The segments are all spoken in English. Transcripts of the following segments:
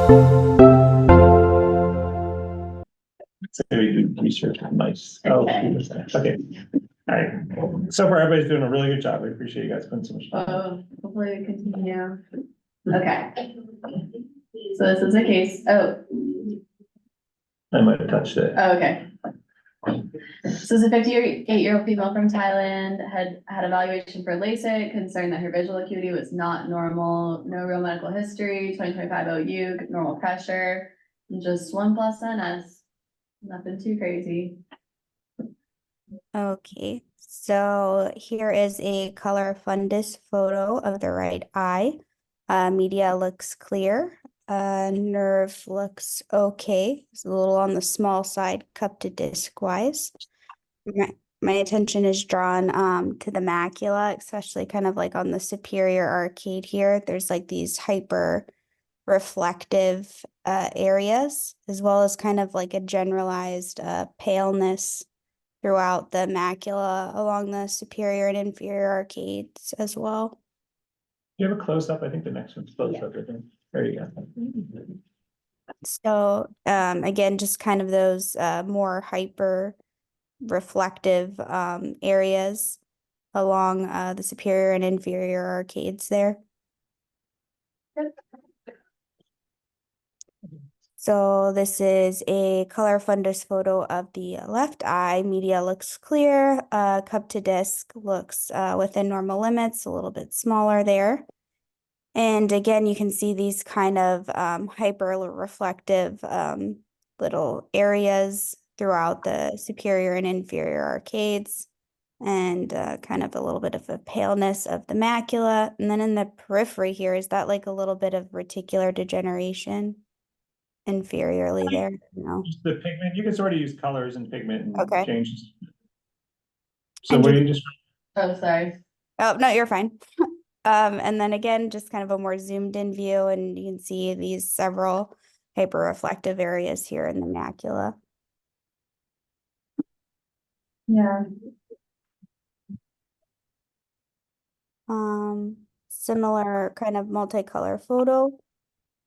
So we do research on mice. Oh, okay. All right. So far, everybody's doing a really good job. I appreciate you guys putting so much time. Hopefully we continue. Okay. So this is a case, I might have touched it. okay. So it's a 58-year-old female from Thailand, had evaluation for LASIK, concerned that her visual acuity was not normal, no real medical history, 2025 OU, normal pressure, and just 1+ NS. Nothing too crazy. Okay, so here is a color fundus photo of the right eye. Media looks clear. Nerve looks okay. It's a little on the small side, cup to disc wise. My attention is drawn to the macula, especially kind of like on the superior arcade here. There's like these hyper reflective areas, as well as kind of like a generalized paleness throughout the macula along the superior and inferior arcades as well. Do you have a close up? I think the next one's close up. I think. There you go. So again, just kind of those more hyper reflective areas along the superior and inferior arcades there. So this is a color fundus photo of the left eye. Media looks clear. Cup to disc looks within normal limits, a little bit smaller there. And again, you can see these kind of hyper reflective little areas throughout the superior and inferior arcades, and kind of a little bit of a paleness of the macula. And then in the periphery here, is that like a little bit of reticular degeneration inferiorly there? No. Just the pigment. You can sort of use colors and pigment and Okay. changes. So what do you just? Oh, sorry. Oh, no, you're fine. And then again, just kind of a more zoomed in view, and you can see these several hyperreflective areas here in the macula. Yeah. Similar kind of multicolor photo,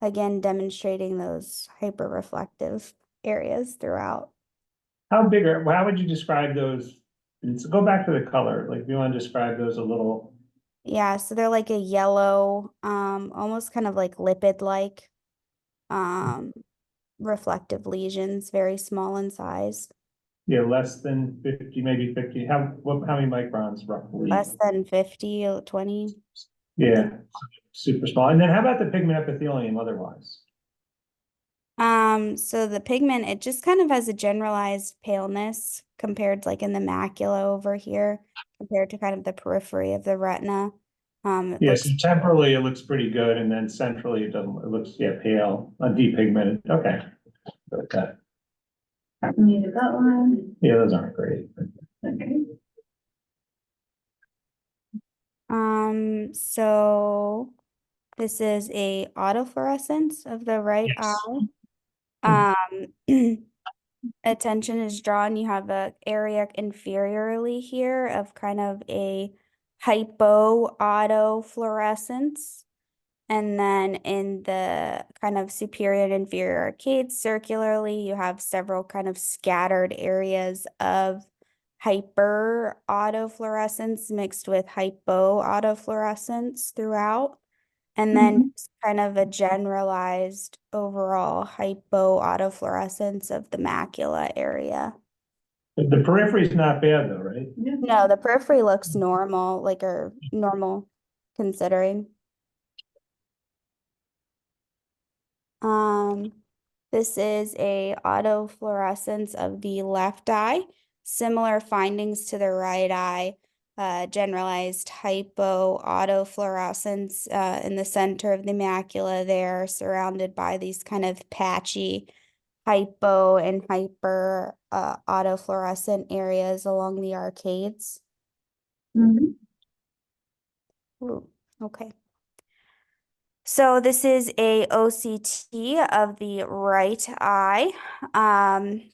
again demonstrating those hyperreflective areas throughout. How big are? How would you describe those? Go back to the color. Like, if you want to describe those a little. Yeah, so they're like a yellow, almost kind of like lipid-like, reflective lesions, very small in size. Yeah, less than 50, maybe 50. How many microns roughly? Less than 50, 20. Yeah, super small. And then how about the pigment epithelium otherwise? So the pigment, it just kind of has a generalized paleness compared to like in the macula over here, compared to kind of the periphery of the retina. Yes, so temporally it looks pretty good, and then centrally it doesn't. It looks pale, depigmented. Okay. Okay. Needed that one. Yeah, those aren't great. Okay. So this is a autofluorescence of the right eye. Attention is drawn. You have a area inferiorly here of kind of a hypoautofluorescence. And then in the kind of superior and inferior arcades circularly, you have several kind of scattered areas of hyperautofluorescence mixed with hypoautofluorescence throughout. And then kind of a generalized overall hypoautofluorescence of the macula area. The periphery is not bad though, right? No, the periphery looks normal, like or normal considering. This is a autofluorescence of the left eye. Similar findings to the right eye. Generalized hypoautofluorescence in the center of the macula there, surrounded by these kind of patchy hypo and hyper autofluorescent areas along the arcades. Ooh, okay. So this is a OCT of the right eye. And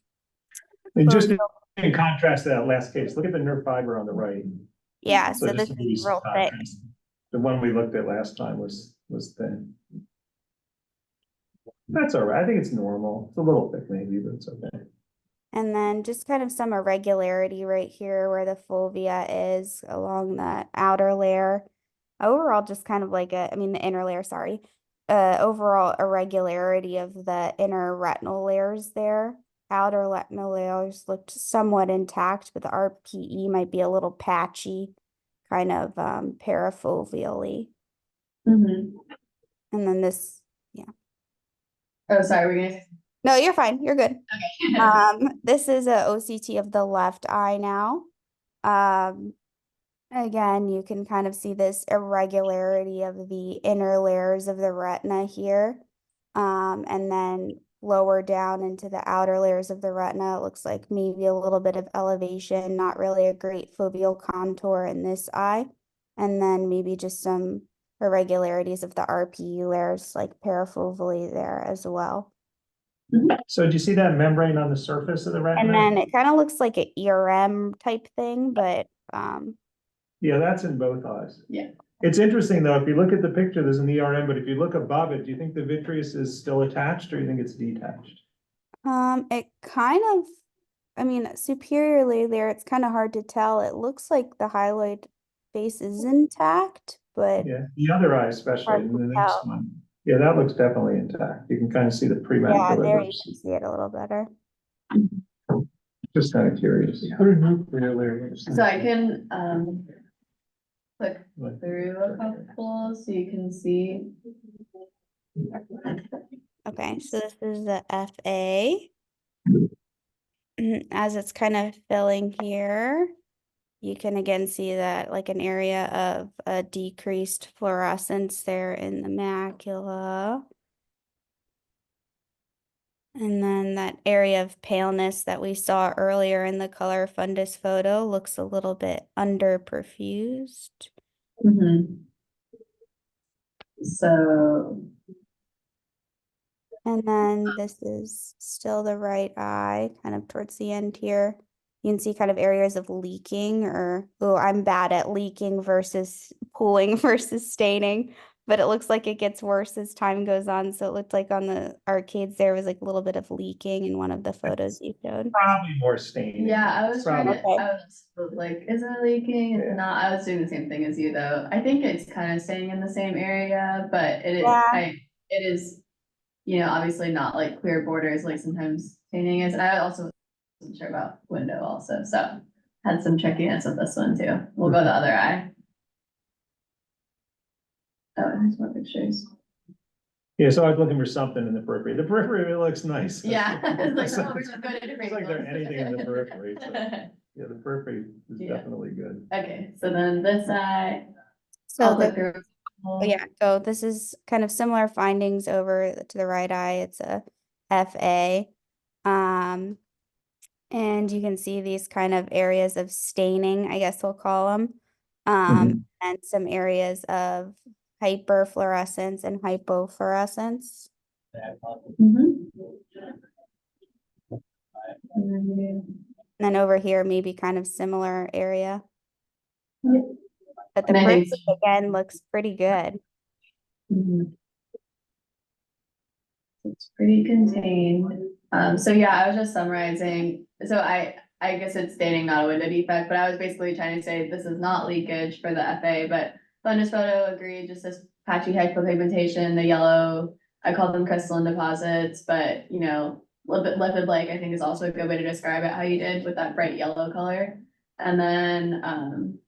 just in contrast to that last case, look at the nerve fiber on the right. Yeah, so this is real thick. The one we looked at last time was thin. That's all right. I think it's normal. It's a little thick maybe, but it's okay. And then just kind of some irregularity right here where the fovea is along the outer layer. Overall, just kind of like I mean, the inner layer, sorry. Overall irregularity of the inner retinal layers there. Outer retinal layers looked somewhat intact, but the RPE might be a little patchy, kind of parafoveally. Mhm. And then this, Oh, sorry, we're gonna. no, you're fine. You're good. Okay. This is a OCT of the left eye now. Again, you can kind of see this irregularity of the inner layers of the retina here. And then lower down into the outer layers of the retina, it looks like maybe a little bit of elevation, not really a great foveal contour in this eye. And then maybe just some irregularities of the RPE layers, like parafoveally there as well. So do you see that membrane on the surface of the retina? And then it kind of looks like an ERM type thing, but Yeah, that's in both eyes. Yeah. It's interesting though, if you look at the picture, there's an ERM, but if you look above it, do you think the vitreous is still attached or do you think it's detached? it kind of, I mean, superiorly there, it's kind of hard to tell. It looks like the hyaloid base is intact, but Yeah, the other eye especially, hard and to the next tell. one. Yeah, that looks definitely intact. You can kind of see the Yeah, premacular there you versus. can see it a little better. Just kind of curious. So I can, click What? through a couple so you can see. Okay, so this is the FA. As it's kind of filling here, you can again see that like an area of a decreased fluorescence there in the macula. And then that area of paleness that we saw earlier in the color fundus photo looks a little bit underperfused. So, And then this is still the right eye, kind of towards the end here. You can see kind of areas of leaking or, oh, I'm bad at leaking versus pooling versus staining, but it looks like it gets worse as time goes on. So it looked like on the arcades there was like a little bit of leaking in one of the photos you showed. Probably more staining. yeah, I was trying to, Okay. I was like, is it leaking? It's Yeah. not, I was doing the same thing as you though. I think it's kind of staying in the same area, but it is, Yeah. it is, you know, obviously not like clear borders like sometimes staining is. And I also wasn't sure about window also, so had some trickiness with this one too. We'll go the other eye. Oh, here's more pictures. Yeah, so I was looking for something in the periphery. The periphery looks nice. Yeah, it's like, It's oh, we're just going to different. It's like there anything in the periphery. So, angles. yeah, the periphery is Yeah. definitely good. Okay, so then this eye, So I'll the click through. Oh, yeah, so this is kind of similar findings over to the right eye. It's a FA. And you can see these kind of areas of staining, I guess we'll call them. And some areas of hyperfluorescence and hypofluorescence. Mhm. And then over here, maybe kind of similar area. Yeah. But the And I think- periphery again looks pretty good. Mhm. It's pretty contained. So yeah, I was just summarizing. So I guess it's staining, not a window defect, but I was basically trying to say this is not leakage for the FA, but fundus photo agreed, just this patchy hypopigmentation, the yellow, I call them crystalline deposits, but you know, a little bit lipid-like, I think is also a good way to describe it, how you did with that bright yellow color. And then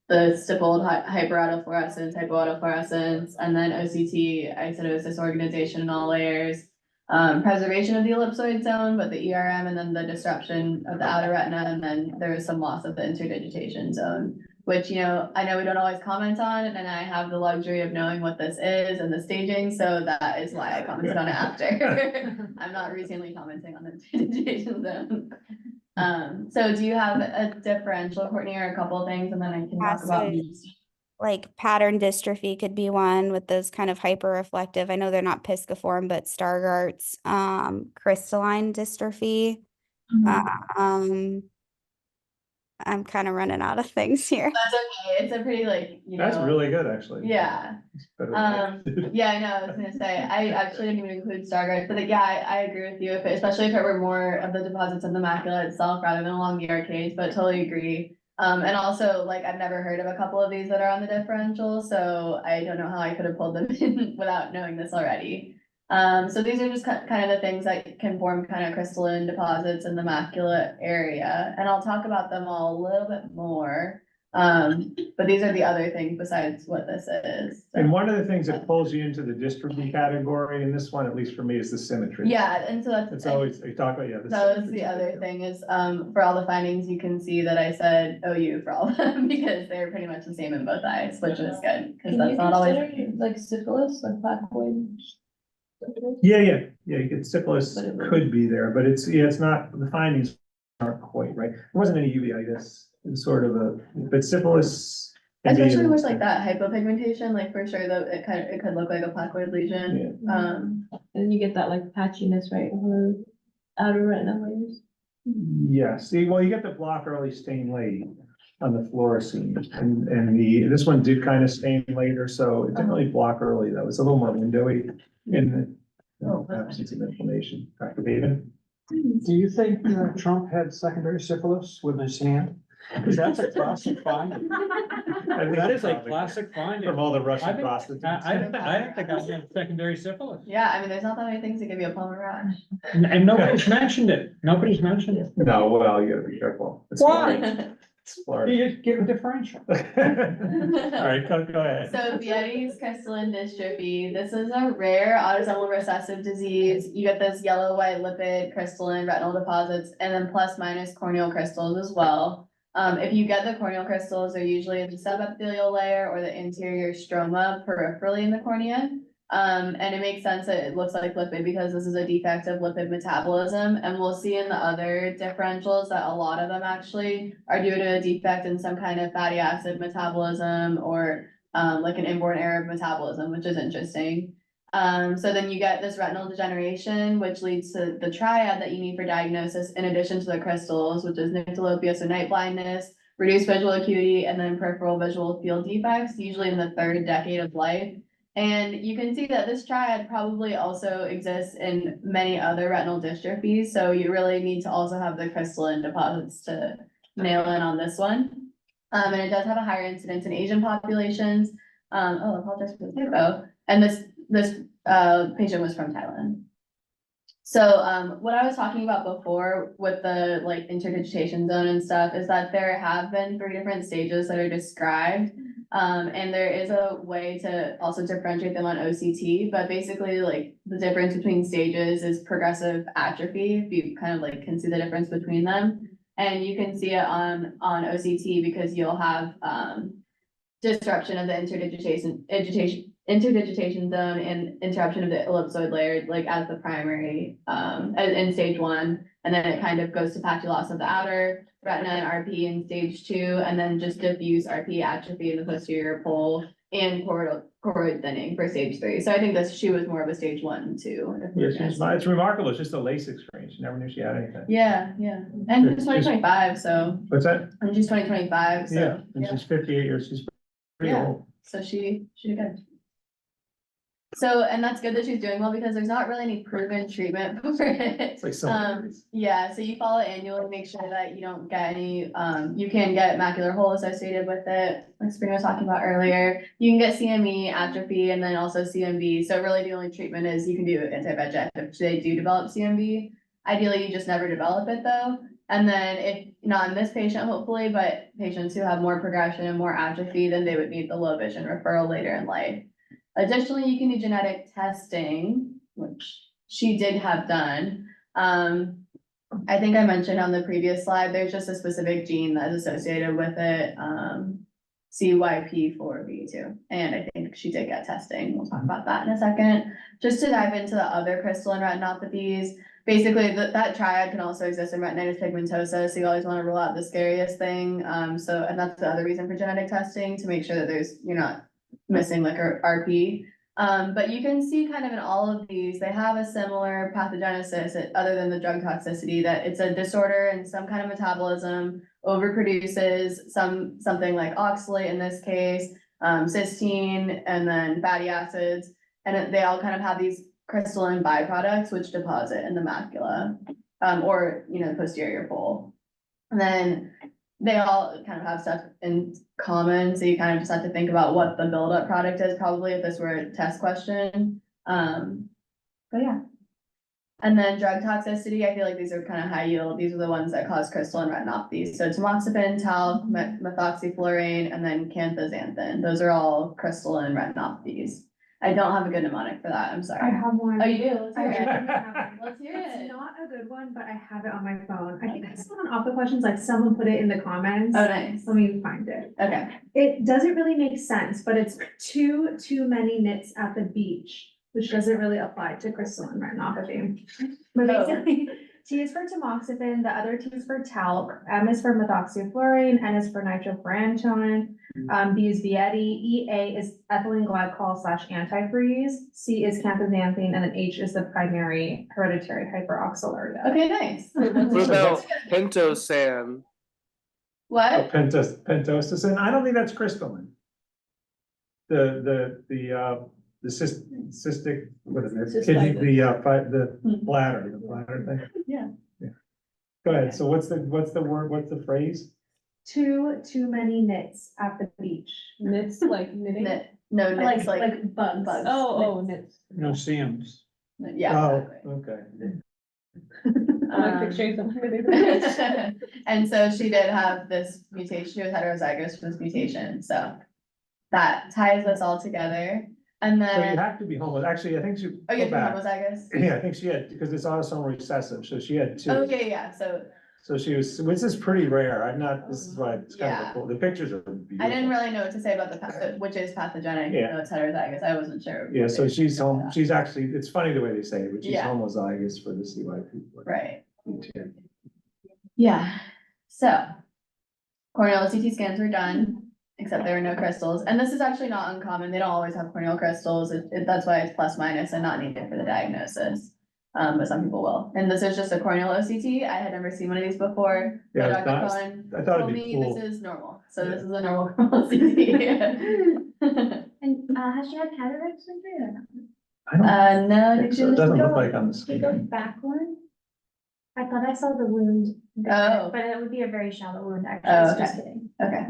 the stippled hyperautofluorescence, hypoautofluorescence, and then OCT, I said it was disorganization in all layers. Preservation of the ellipsoid zone, but the ERM and then the disruption of the outer retina, and then there was some loss of the interdigitation zone, which, you know, I know we don't always comment on, and I have the luxury of knowing what this is and the staging, so that is why I commented on it after. I'm not routinely commenting on the interdigitation zone. So do you have a differential, Courtney, or a couple of things, and then I can Yeah, talk about so- these? Like pattern dystrophy could be one with those kind of hyper reflective. I know they're not pisciform, but Stargardt's crystalline dystrophy. Mhm. I'm kind of running out of things here. That's okay. It's a pretty like, That's really good, actually. Yeah. It's better than Yeah, I know, I was gonna say, I actually didn't even include Stargardt, but like, yeah, I agree with you, especially if it were more of the deposits in the macula itself rather than along the arcades, but totally agree. And also, like, I've never heard of a couple of these that are on the differential, so I don't know how I could have pulled them in without knowing this already. So these are just kind of the things that can form kind of crystalline deposits in the macula area, and I'll talk about them all a little bit more. But these are the other things besides what this is. so. And one of the things that pulls you into the dystrophy category in this one, at least for me, is the symmetry. Yeah, and so that's. It's always, you talk about, yeah. That was the other thing is, for all the findings, you can see that I said OU for all of them because they're pretty much the same in both eyes, which is good, because that's not always. Like syphilis, like placoid? Yeah, you get syphilis could be there, but it's not, the findings aren't quite right. There wasn't any uveitis, it's sort of but syphilis. can be Especially in- with like that hypopigmentation, like for sure that it could look like a placoid lesion. And you get that like patchiness, right, on the outer retina layers. Yeah, see, well, you get the block early stain late on the fluorescein, and this one did kind of stain later, so it didn't really block early, though, it's a little more windowy in the absence of inflammation. Dr. David? Do you think Trump had secondary syphilis with his hand? Because that's a classic finding. That is a classic finding. From all the Russian I think- prostitutes. I think I had secondary syphilis. Yeah, I mean, there's not that many things that give you a palmar rash. And nobody's mentioned it. Nobody's mentioned it. No, well, you gotta be careful. It's Why? Florida. It's Florida. You just give a differential. All right, go ahead. So Bietti's crystalline dystrophy, this is a rare autosomal recessive disease. You get this yellow-white lipid crystalline retinal deposits and then plus minus corneal crystals as well. If you get the corneal crystals, they're usually in the subepithelial layer or the anterior stroma peripherally in the cornea. And it makes sense that it looks like lipid because this is a defect of lipid metabolism. And we'll see in the other differentials that a lot of them actually are due to a defect in some kind of fatty acid metabolism or like an inborn error of metabolism, which is interesting. So then you get this retinal degeneration, which leads to the triad that you need for diagnosis, in addition to the crystals, which is nyctalopia, so night blindness, reduced visual acuity, and then peripheral visual field defects, usually in the third decade of life. And you can see that this triad probably also exists in many other retinal dystrophies, so you really need to also have the crystalline deposits to nail in on this one. And it does have a higher incidence in Asian populations. I apologize for the typo. And this patient was from Thailand. So what I was talking about before with the like interdigitation zone and stuff is that there have been 3 different stages that are described. And there is a way to also differentiate them on OCT, but basically like the difference between stages is progressive atrophy, if you kind of like can see the difference between them. And you can see it on OCT because you'll have disruption of the interdigitation zone and interruption of the ellipsoid layer, like as the primary, in stage 1, and then it kind of goes to patchy loss of the outer retina and RP in stage 2, and then just diffuse RP atrophy in the posterior pole and choroid thinning for stage 3. So I think she was more of a stage 1 too. Yes, it's remarkable, it's just a LASIK screen, she never knew she had anything. Yeah, and it's 2025, so, What's that? and she's 2025, so, Yeah, and she's 58 years, she's pretty Yeah. old. so she did good. So, and that's good that she's doing well because there's not really any proven treatment for it. It's like some. Yeah, so you follow it annually, make sure that you don't get any, you can get macular hole associated with it, like Sabrina was talking about earlier. You can get CME, atrophy, and then also CMV. So really the only treatment is you can do anti-VEGF if they do develop CMV. Ideally, you just never develop it though. And then if not in this patient, hopefully, but patients who have more progression and more atrophy, then they would need the low vision referral later in life. Additionally, you can do genetic testing, which she did have done. I think I mentioned on the previous slide, there's just a specific gene that's associated with it, CYP4V2. And I think she did get testing. We'll talk about that in a second. Just to dive into the other crystalline retinopathies, basically that triad can also exist in retinitis pigmentosa. So you always want to rule out the scariest thing. And that's the other reason for genetic testing, to make sure that you're not missing like a RP. But you can see kind of in all of these, they have a similar pathogenesis other than the drug toxicity, that it's a disorder in some kind of metabolism overproduces something like oxalate in this case, cysteine, and then fatty acids. And they all kind of have these crystalline byproducts which deposit in the macula, or, the posterior pole. And then they all kind of have stuff in common, so you kind of just have to think about what the buildup product is, probably if this were a test question. But yeah. And then drug toxicity, I feel like these are kind of high yield. These are the ones that cause crystalline retinopathy. So tamoxifen, talc, methoxyfluorine, and then canthaxanthin. Those are all crystalline retinopathies. I don't have a good mnemonic for that. I'm I sorry. have one. Oh, you do? Let's I hear it. actually have one. Let's hear It's it. not a good one, but I have it on my phone. I think I saw it off the questions, like someone put it in the comments. Oh, nice. Let me find it. Okay. It doesn't really make sense, but it's too many nits at the beach, which doesn't really apply to crystalline retinopathy. But Oh. basically, T is for tamoxifen, the other T is for talc, M is for methoxyfluorine, N is for nitrofurantoin, B is Bietti, EA is ethylene glycol / antifreeze, C is canthaxanthin, and then H is the primary hereditary hyperoxaluria. Okay, nice. What about pentosan? What? Pentostatin, I don't think that's crystalline. The cystic, what is it? Kidney, the bladder thing. Yeah. Go ahead, so what's the word, what's the phrase? Too many nits at the beach. Knits like knitting. No, it's like bugs. bugs. Oh, knits. No Sims. Yeah, Oh, exactly. okay. I like pictures of knitting. And so she did have this mutation, she was heterozygous for this mutation, so that ties us all together. And So you then, have to be actually, I think she. oh, you're go back. homozygous? Yeah, I think she had, because it's autosomal recessive, so she had two. Oh, yeah, so So she was, which is pretty rare, this is why it's kind of Yeah. cool, the pictures are beautiful. I didn't really know what to say about which is pathogenic, Yeah. though it's heterozygous, I wasn't sure. Yeah, so she's home. she's actually, it's funny the way they say it, but she's Yeah. homozygous for the CYP. Right. Yeah, so corneal OCT scans were done, except there were no crystals, and this is actually not uncommon, they don't always have corneal crystals, that's why it's plus minus and not needed for the diagnosis. But some people will, and this is just a corneal OCT, I had never seen one of these before. Yeah, but it's Dr. not- Cohen I thought told it'd be me cool. this is normal, so this is a normal corneal OCT. And, has she had cataract surgery or not? I don't No, I think think she so, it was. doesn't look like on the She screen. goes backward. I thought I saw the wound. there, Oh. But it would be a very shallow wound, Oh, actually, okay. just kidding. Okay,